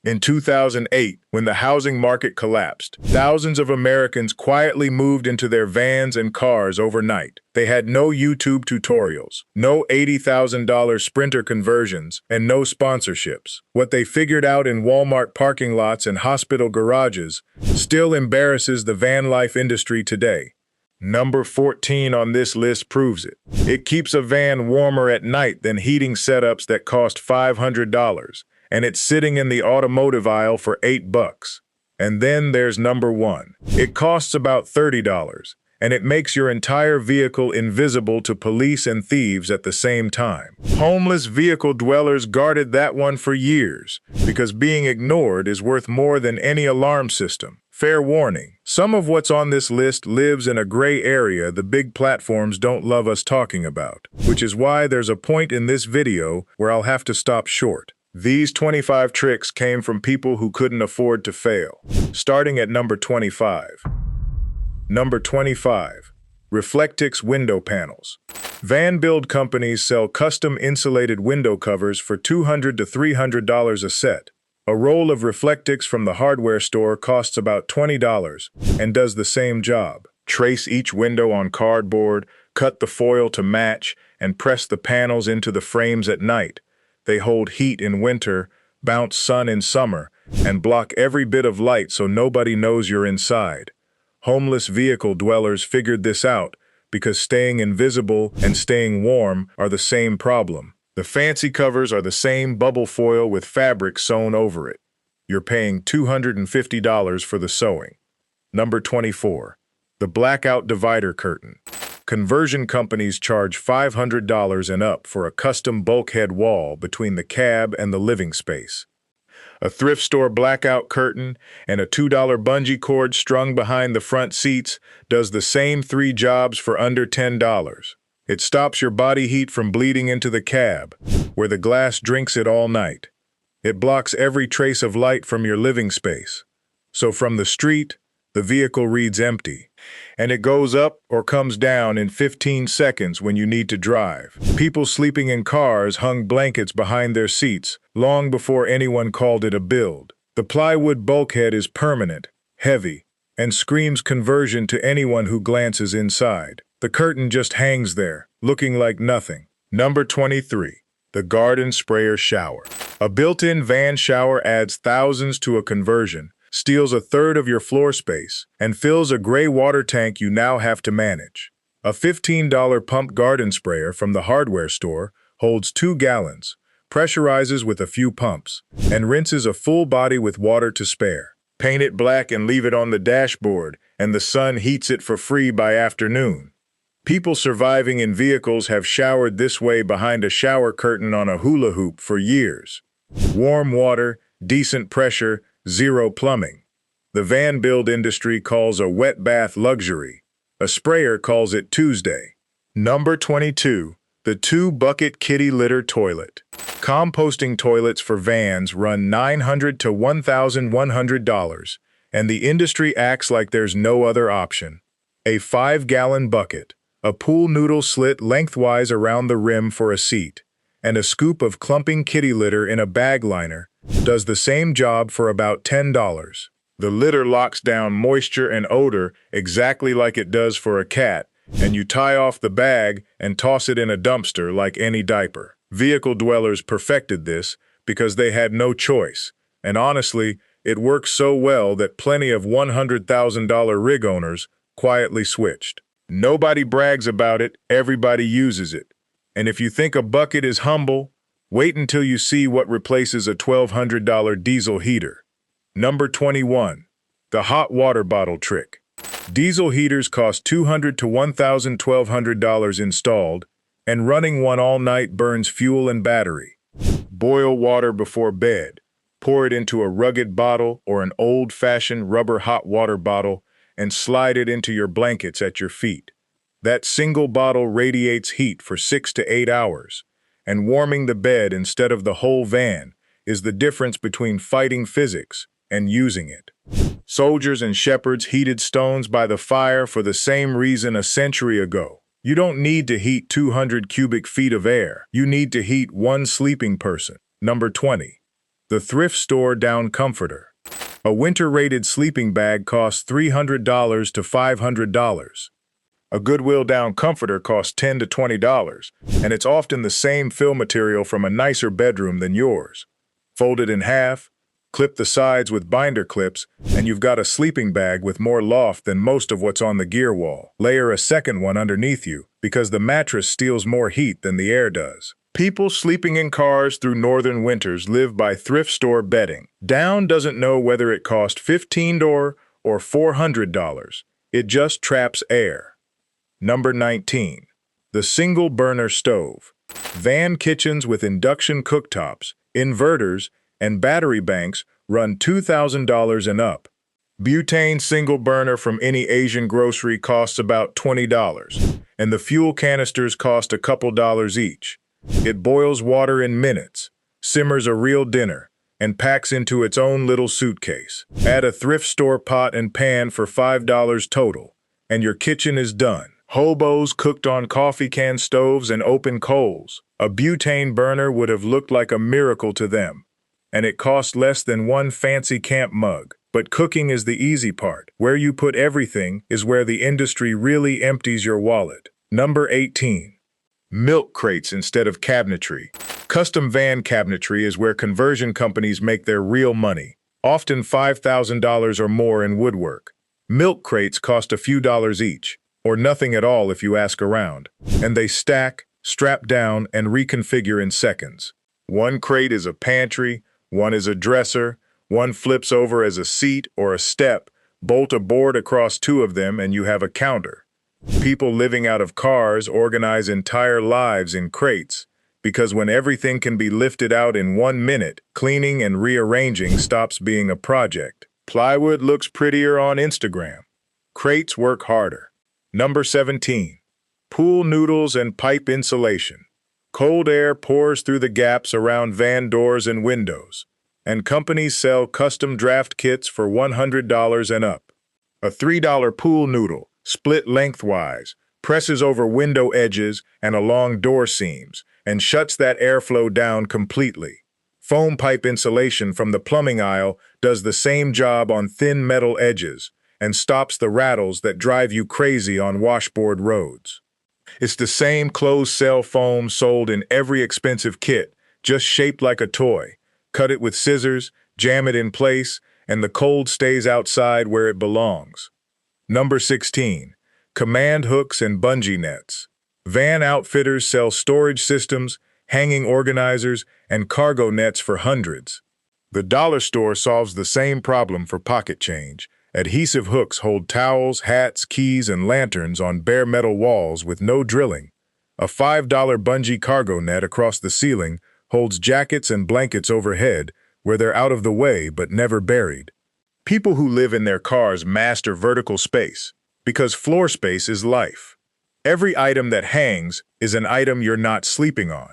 In 2008, when the housing market collapsed, thousands of Americans quietly moved into their vans and cars overnight. They had no YouTube tutorials, no $80,000 Sprinter conversions, and no sponsorships. What they figured out in Walmart parking lots and hospital garages still embarrasses the van life industry today. Number 14 on this list proves it. It keeps a van warmer at night than heating setups that cost $500. And it's sitting in the automotive aisle for $8. And then there's number 1. It costs about $30, and it makes your entire vehicle invisible to police and thieves at the same time. Homeless vehicle dwellers guarded that one for years, because being ignored is worth more than any alarm system. Fair warning, some of what's on this list lives in a gray area the big platforms don't love us talking about, which is why there's a point in this video where I'll have to stop short. These 25 tricks came from people who couldn't afford to fail. Starting at number 25. Number 25. Reflectix window panels. Van build companies sell custom insulated window covers for $200 to $300 a set. A roll of Reflectix from the hardware store costs about $20 and does the same job. Trace each window on cardboard, cut the foil to match, and press the panels into the frames at night. They hold heat in winter, bounce sun in summer, and block every bit of light so nobody knows you're inside. Homeless vehicle dwellers figured this out because staying invisible and staying warm are the same problem. The fancy covers are the same bubble foil with fabric sewn over it. You're paying $250 for the sewing. Number 24. The blackout divider curtain. Conversion companies charge $500 and up for a custom bulkhead wall between the cab and the living space. A thrift store blackout curtain and a $2 bungee cord strung behind the front seats does the same 3 jobs for under $10. It stops your body heat from bleeding into the cab, where the glass drinks it all night. It blocks every trace of light from your living space. So from the street, the vehicle reads empty, and it goes up or comes down in 15 seconds when you need to drive. People sleeping in cars hung blankets behind their seats long before anyone called it a build. The plywood bulkhead is permanent, heavy, and screams conversion to anyone who glances inside. The curtain just hangs there, looking like nothing. Number 23. The garden sprayer shower. A built-in van shower adds thousands to a conversion, steals 1/3 of your floor space, and fills a gray water tank you now have to manage. A $15 pump garden sprayer from the hardware store holds 2 gallons, pressurizes with a few pumps, and rinses a full body with water to spare. Paint it black and leave it on the dashboard, and the sun heats it for free by afternoon. People surviving in vehicles have showered this way behind a shower curtain on a hula hoop for years. Warm water, decent pressure, zero plumbing. The van build industry calls a wet bath luxury. A sprayer calls it Tuesday. Number 22. The 2-bucket kitty litter toilet. Composting toilets for vans run $900 to $1,100, and the industry acts like there's no other option. A 5-gallon bucket, a pool noodle slit lengthwise around the rim for a seat, and a scoop of clumping kitty litter in a bag liner does the same job for about $10. The litter locks down moisture and odor exactly like it does for a cat, and you tie off the bag and toss it in a dumpster like any diaper. Vehicle dwellers perfected this because they had no choice, and honestly, it works so well that plenty of $100,000 rig owners quietly switched. Nobody brags about it, everybody uses it. And if you think a bucket is humble, wait until you see what replaces a $1,200 diesel heater. Number 21. The hot water bottle trick. Diesel heaters cost $200 to $1,1200 installed, and running one all night burns fuel and battery. Boil water before bed. Pour it into a rugged bottle or an old-fashioned rubber hot water bottle and slide it into your blankets at your feet. That single bottle radiates heat for 6 to 8 hours, and warming the bed instead of the whole van is the difference between fighting physics and using it. Soldiers and shepherds heated stones by the fire for the same reason a century ago. You don't need to heat 200 cubic feet of air. You need to heat one sleeping person. Number 20. The thrift store down comforter. A winter-rated sleeping bag costs $300 to $500. A Goodwill down comforter costs $10 to $20, and it's often the same fill material from a nicer bedroom than yours. Fold it in half, clip the sides with binder clips, and you've got a sleeping bag with more loft than most of what's on the gear wall. Layer a second one underneath you, because the mattress steals more heat than the air does. People sleeping in cars through northern winters live by thrift store bedding. Down doesn't know whether it cost $15 or $400. It just traps air. Number 19. The single burner stove. Van kitchens with induction cooktops, inverters, and battery banks run $2,000 and up. Butane single burner from any Asian grocery costs about $20, and the fuel canisters cost a couple dollars each. It boils water in minutes, simmers a real dinner, and packs into its own little suitcase. Add a thrift store pot and pan for $5 total, and your kitchen is done. Hobos cooked on coffee can stoves and open coals. A butane burner would have looked like a miracle to them, and it cost less than one fancy camp mug. But cooking is the easy part. Where you put everything is where the industry really empties your wallet. Number 18. Milk crates instead of cabinetry. Custom van cabinetry is where conversion companies make their real money, often $5,000 or more in woodwork. Milk crates cost a few dollars each, or nothing at all if you ask around, and they stack, strap down, and reconfigure in seconds. One crate is a pantry, one is a dresser, one flips over as a seat or a step, bolt a board across two of them and you have a counter. People living out of cars organize entire lives in crates, because when everything can be lifted out in 1 minute, cleaning and rearranging stops being a project. Plywood looks prettier on Instagram. Crates work harder. Number 17. Pool noodles and pipe insulation. Cold air pours through the gaps around van doors and windows, and companies sell custom draft kits for $100 and up. A $3 pool noodle, split lengthwise, presses over window edges and along door seams, and shuts that airflow down completely. Foam pipe insulation from the plumbing aisle does the same job on thin metal edges and stops the rattles that drive you crazy on washboard roads. It's the same closed-cell foam sold in every expensive kit, just shaped like a toy. Cut it with scissors, jam it in place, and the cold stays outside where it belongs. Number 16. Command hooks and bungee nets. Van outfitters sell storage systems, hanging organizers, and cargo nets for hundreds. The dollar store solves the same problem for pocket change. Adhesive hooks hold towels, hats, keys, and lanterns on bare metal walls with no drilling. A $5 bungee cargo net across the ceiling holds jackets and blankets overhead where they're out of the way but never buried. People who live in their cars master vertical space, because floor space is life. Every item that hangs is an item you're not sleeping on.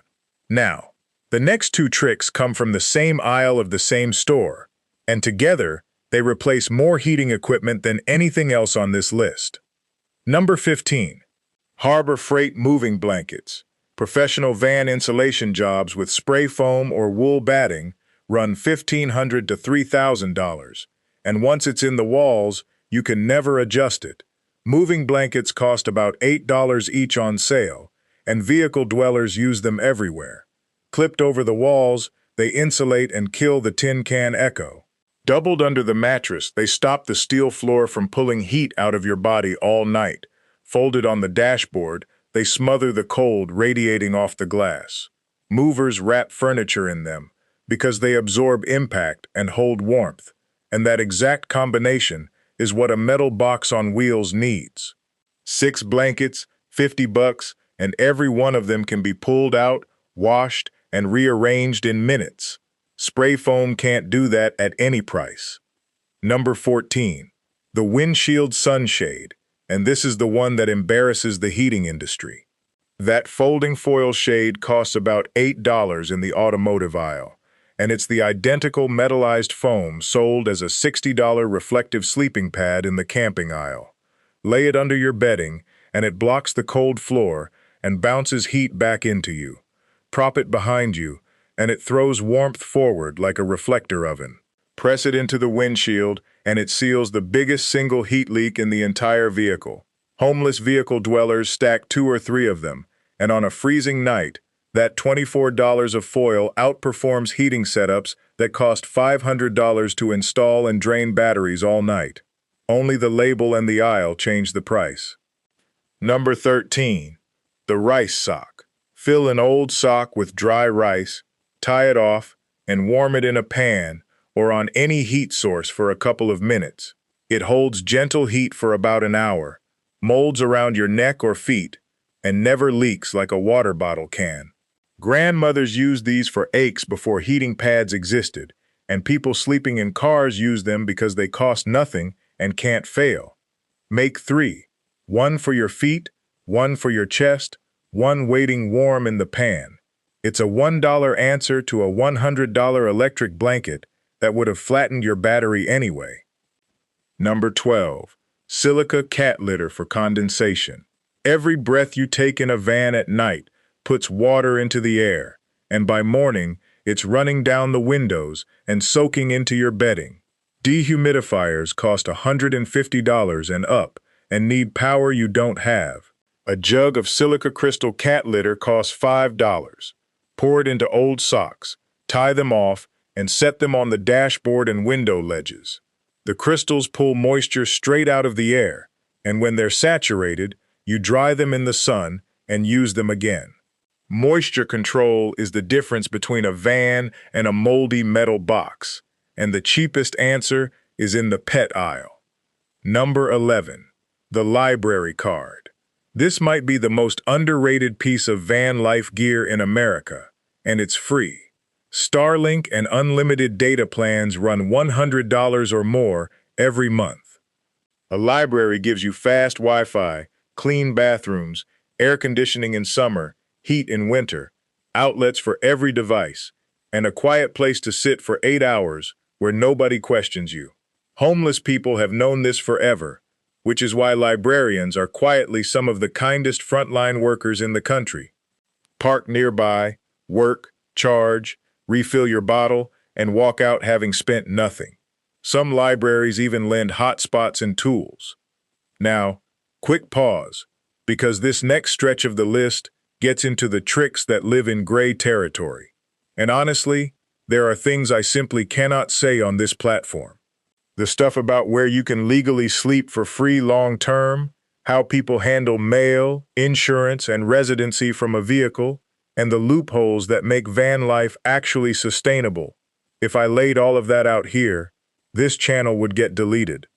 Now, the next two tricks come from the same aisle of the same store, and together, they replace more heating equipment than anything else on this list. Number 15. Harbor Freight moving blankets. Professional van insulation jobs with spray foam or wool batting run $1,500 to $3,000, and once it's in the walls, you can never adjust it. Moving blankets cost about $8 each on sale, and vehicle dwellers use them everywhere. Clipped over the walls, they insulate and kill the tin can echo. Doubled under the mattress, they stop the steel floor from pulling heat out of your body all night. Folded on the dashboard, they smother the cold radiating off the glass. Movers wrap furniture in them because they absorb impact and hold warmth, and that exact combination is what a metal box on wheels needs. 6 blankets, $50, and every one of them can be pulled out, washed, and rearranged in minutes. Spray foam can't do that at any price. Number 14. The windshield sunshade, and this is the one that embarrasses the heating industry. That folding foil shade costs about $8 in the automotive aisle, and it's the identical metallized foam sold as a $60 reflective sleeping pad in the camping aisle. Lay it under your bedding, and it blocks the cold floor and bounces heat back into you. Prop it behind you, and it throws warmth forward like a reflector oven. Press it into the windshield, and it seals the biggest single heat leak in the entire vehicle. Homeless vehicle dwellers stack 2 or 3 of them, and on a freezing night, that $24 of foil outperforms heating setups that cost $500 to install and drain batteries all night. Only the label and the aisle change the price. Number 13. The rice sock. Fill an old sock with dry rice, tie it off, and warm it in a pan or on any heat source for a couple of minutes. It holds gentle heat for about an hour, molds around your neck or feet, and never leaks like a water bottle can. Grandmothers used these for aches before heating pads existed, and people sleeping in cars use them because they cost nothing and can't fail. Make 3. 1 for your feet, 1 for your chest, 1 waiting warm in the pan. It's a $1 answer to a $100 electric blanket that would have flattened your battery anyway. Number 12. Silica cat litter for condensation. Every breath you take in a van at night puts water into the air, and by morning, it's running down the windows and soaking into your bedding. Dehumidifiers cost $150 and up and need power you don't have. A jug of silica crystal cat litter costs $5. Pour it into old socks, tie them off, and set them on the dashboard and window ledges. The crystals pull moisture straight out of the air, and when they're saturated, you dry them in the sun and use them again. Moisture control is the difference between a van and a moldy metal box, and the cheapest answer is in the pet aisle. Number 11. The library card. This might be the most underrated piece of van life gear in America, and it's free. Starlink and unlimited data plans run $100 or more every month. A library gives you fast Wi-Fi, clean bathrooms, air conditioning in summer, heat in winter, outlets for every device, and a quiet place to sit for 8 hours where nobody questions you. Homeless people have known this forever, which is why librarians are quietly some of the kindest frontline workers in the country. Park nearby, work, charge, refill your bottle, and walk out having spent nothing. Some libraries even lend hotspots and tools. Now, quick pause, because this next stretch of the list gets into the tricks that live in gray territory. And honestly, there are things I simply cannot say on this platform. The stuff about where you can legally sleep for free long-term, how people handle mail, insurance, and residency from a vehicle, and the loopholes that make van life actually sustainable. If I laid all of that out here, this channel would get deleted.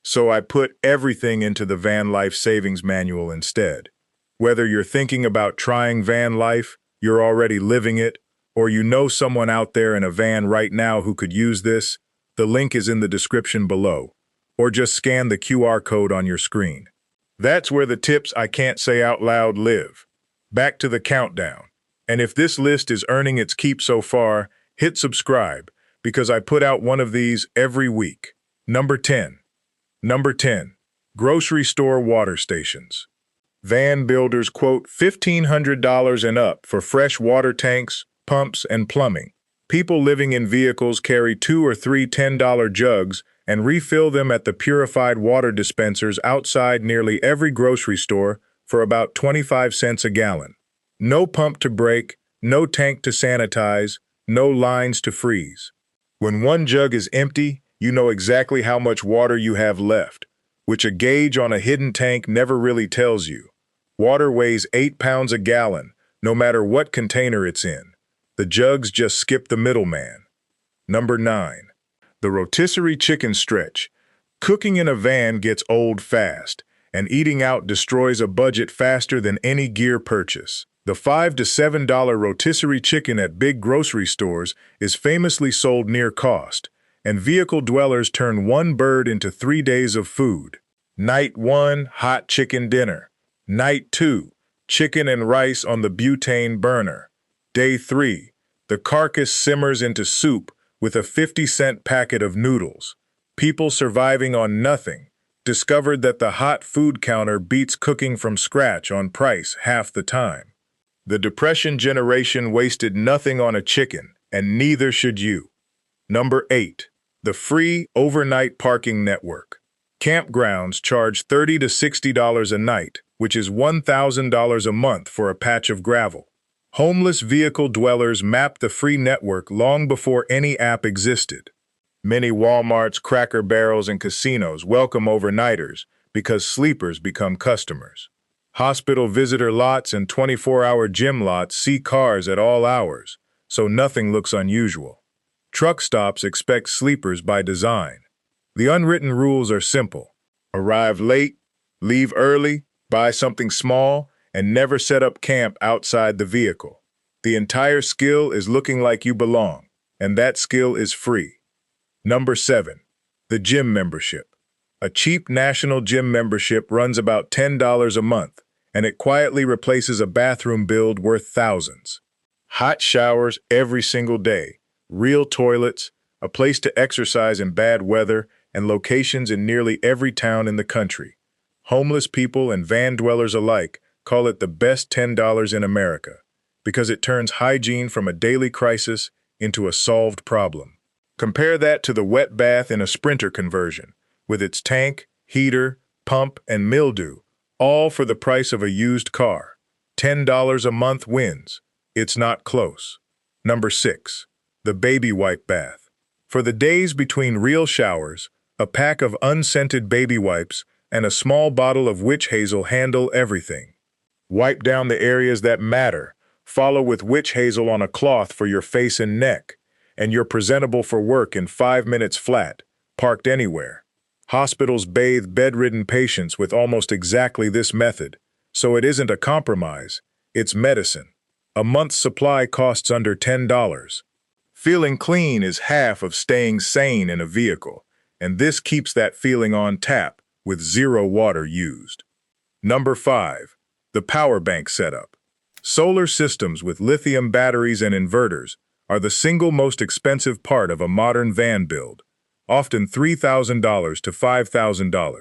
So I put everything into the Van Life Savings Manual instead. Whether you're thinking about trying van life, you're already living it, or you know someone out there in a van right now who could use this, the link is in the description below, or just scan the QR code on your screen. That's where the tips I can't say out loud live. Back to the countdown. And if this list is earning its keep so far, hit subscribe, because I put out one of these every week. Number 10. Number 10. Grocery store water stations. Van builders quote $1,500 and up for fresh water tanks, pumps, and plumbing. People living in vehicles carry 2 or 3 $10 jugs and refill them at the purified water dispensers outside nearly every grocery store for about 25 cents a gallon. No pump to break, no tank to sanitize, no lines to freeze. When one jug is empty, you know exactly how much water you have left, which a gauge on a hidden tank never really tells you. Water weighs 8 pounds a gallon, no matter what container it's in. The jugs just skip the middleman. Number 9. The rotisserie chicken stretch. Cooking in a van gets old fast, and eating out destroys a budget faster than any gear purchase. The $5 to $7 rotisserie chicken at big grocery stores is famously sold near cost, and vehicle dwellers turn one bird into 3 days of food. Night 1, hot chicken dinner. Night 2, chicken and rice on the butane burner. Day 3, the carcass simmers into soup with a 50-cent packet of noodles. People surviving on nothing discovered that the hot food counter beats cooking from scratch on price half the time. The Depression generation wasted nothing on a chicken, and neither should you. Number 8. The free overnight parking network. Campgrounds charge $30 to $60 a night, which is $1,000 a month for a patch of gravel. Homeless vehicle dwellers mapped the free network long before any app existed. Many Walmarts, Cracker Barrels, and casinos welcome overnighters because sleepers become customers. Hospital visitor lots and 24-hour gym lots see cars at all hours, so nothing looks unusual. Truck stops expect sleepers by design. The unwritten rules are simple. Arrive late, leave early, buy something small, and never set up camp outside the vehicle. The entire skill is looking like you belong, and that skill is free. Number 7. The gym membership. A cheap national gym membership runs about $10 a month, and it quietly replaces a bathroom bill worth thousands. Hot showers every single day, real toilets, a place to exercise in bad weather, and locations in nearly every town in the country. Homeless people and van dwellers alike call it the best $10 in America because it turns hygiene from a daily crisis into a solved problem. Compare that to the wet bath in a Sprinter conversion, with its tank, heater, pump, and mildew, all for the price of a used car. $10 a month wins. It's not close. Number 6. The baby wipe bath. For the days between real showers, a pack of unscented baby wipes and a small bottle of witch hazel handle everything. Wipe down the areas that matter. Follow with witch hazel on a cloth for your face and neck, and you're presentable for work in 5 minutes flat, parked anywhere. Hospitals bathe bedridden patients with almost exactly this method, so it isn't a compromise, it's medicine. A month's supply costs under $10. Feeling clean is half of staying sane in a vehicle, and this keeps that feeling on tap with zero water used. Number 5. The power bank setup. Solar systems with lithium batteries and inverters are the single most expensive part of a modern van build, often $3,000 to $5,000.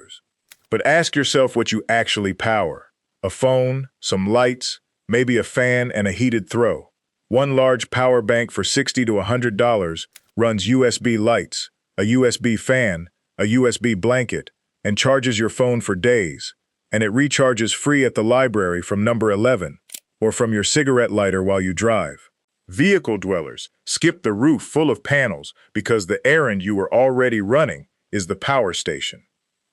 But ask yourself what you actually power. A phone, some lights, maybe a fan and a heated throw. One large power bank for $60 to $100 runs USB lights, a USB fan, a USB blanket, and charges your phone for days, and it recharges free at the library from number 11, or from your cigarette lighter while you drive. Vehicle dwellers skip the roof full of panels because the errand you were already running is the power station.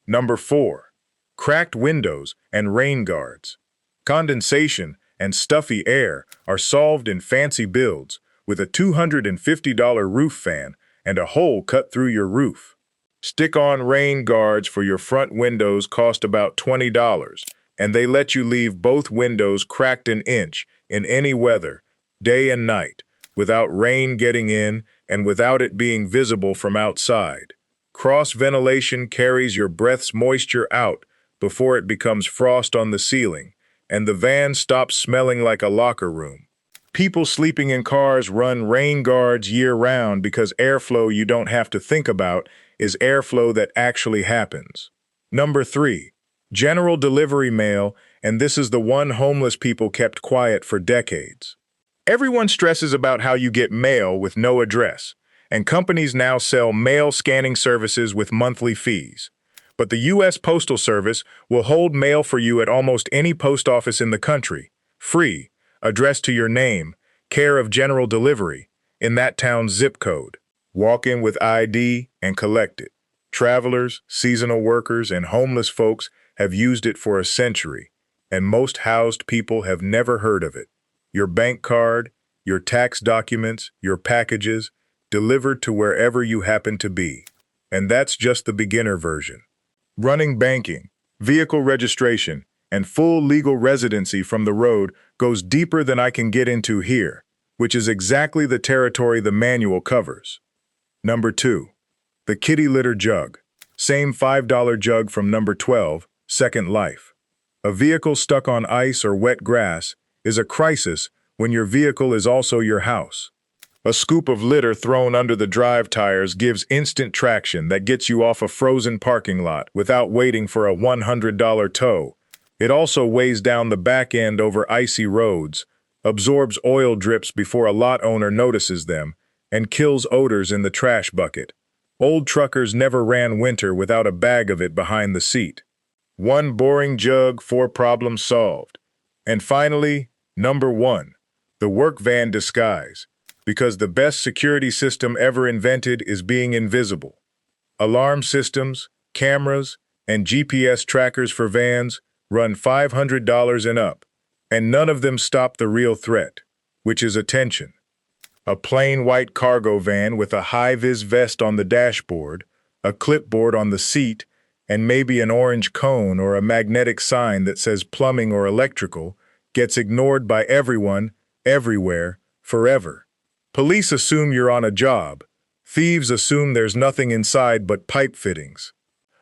Number 4. Cracked windows and rain guards. Condensation and stuffy air are solved in fancy builds with a $250 roof fan and a hole cut through your roof. Stick-on rain guards for your front windows cost about $20, and they let you leave both windows cracked an inch in any weather, day and night, without rain getting in and without it being visible from outside. Cross-ventilation carries your breath's moisture out before it becomes frost on the ceiling, and the van stops smelling like a locker room. People sleeping in cars run rain guards year-round because airflow you don't have to think about is airflow that actually happens. Number 3. General delivery mail, and this is the one homeless people kept quiet for decades. Everyone stresses about how you get mail with no address, and companies now sell mail scanning services with monthly fees. But the U.S. Postal Service will hold mail for you at almost any post office in the country, free, addressed to your name, care of general delivery, in that town's zip code. Walk in with ID and collect it. Travelers, seasonal workers, and homeless folks have used it for a century, and most housed people have never heard of it. Your bank card, your tax documents, your packages, delivered to wherever you happen to be. And that's just the beginner version. Running banking, vehicle registration, and full legal residency from the road goes deeper than I can get into here, which is exactly the territory the manual covers. Number 2. The kitty litter jug. Same $5 jug from number 12, Second Life. A vehicle stuck on ice or wet grass is a crisis when your vehicle is also your house. A scoop of litter thrown under the drive tires gives instant traction that gets you off a frozen parking lot without waiting for a $100 tow. It also weighs down the back end over icy roads, absorbs oil drips before a lot owner notices them, and kills odors in the trash bucket. Old truckers never ran winter without a bag of it behind the seat. One boring jug, four problems solved. And finally, number 1, the work van disguise, because the best security system ever invented is being invisible. Alarm systems, cameras, and GPS trackers for vans run $500 and up, and none of them stop the real threat, which is attention. A plain white cargo van with a high-vis vest on the dashboard, a clipboard on the seat, and maybe an orange cone or a magnetic sign that says plumbing or electrical gets ignored by everyone, everywhere, forever. Police assume you're on a job. Thieves assume there's nothing inside but pipe fittings.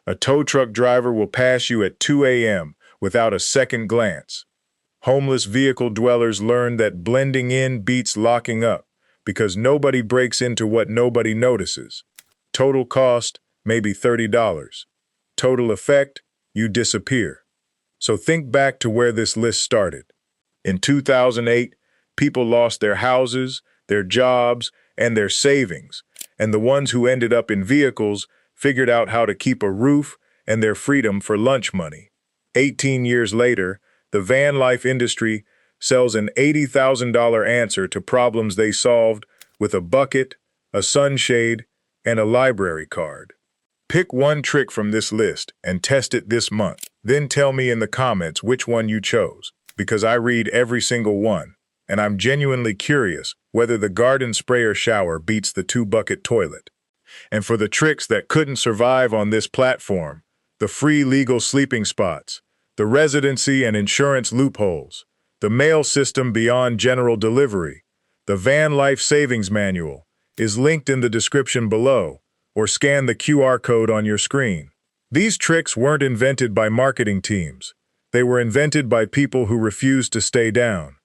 A tow truck driver will pass you at 2 a.m. without a second glance. Homeless vehicle dwellers learn that blending in beats locking up, because nobody breaks into what nobody notices. Total cost, maybe $30. Total effect, you disappear. So think back to where this list started. In 2008, people lost their houses, their jobs, and their savings, and the ones who ended up in vehicles figured out how to keep a roof and their freedom for lunch money. 18 years later, the van life industry sells an $80,000 answer to problems they solved with a bucket, a sunshade, and a library card. Pick one trick from this list and test it this month. Then tell me in the comments which one you chose, because I read every single one, and I'm genuinely curious whether the garden sprayer shower beats the 2-bucket toilet. And for the tricks that couldn't survive on this platform, the free legal sleeping spots, the residency and insurance loopholes, the mail system beyond general delivery, the van life savings manual, is linked in the description below, or scan the QR code on your screen. These tricks weren't invented by marketing teams. They were invented by people who refused to stay down.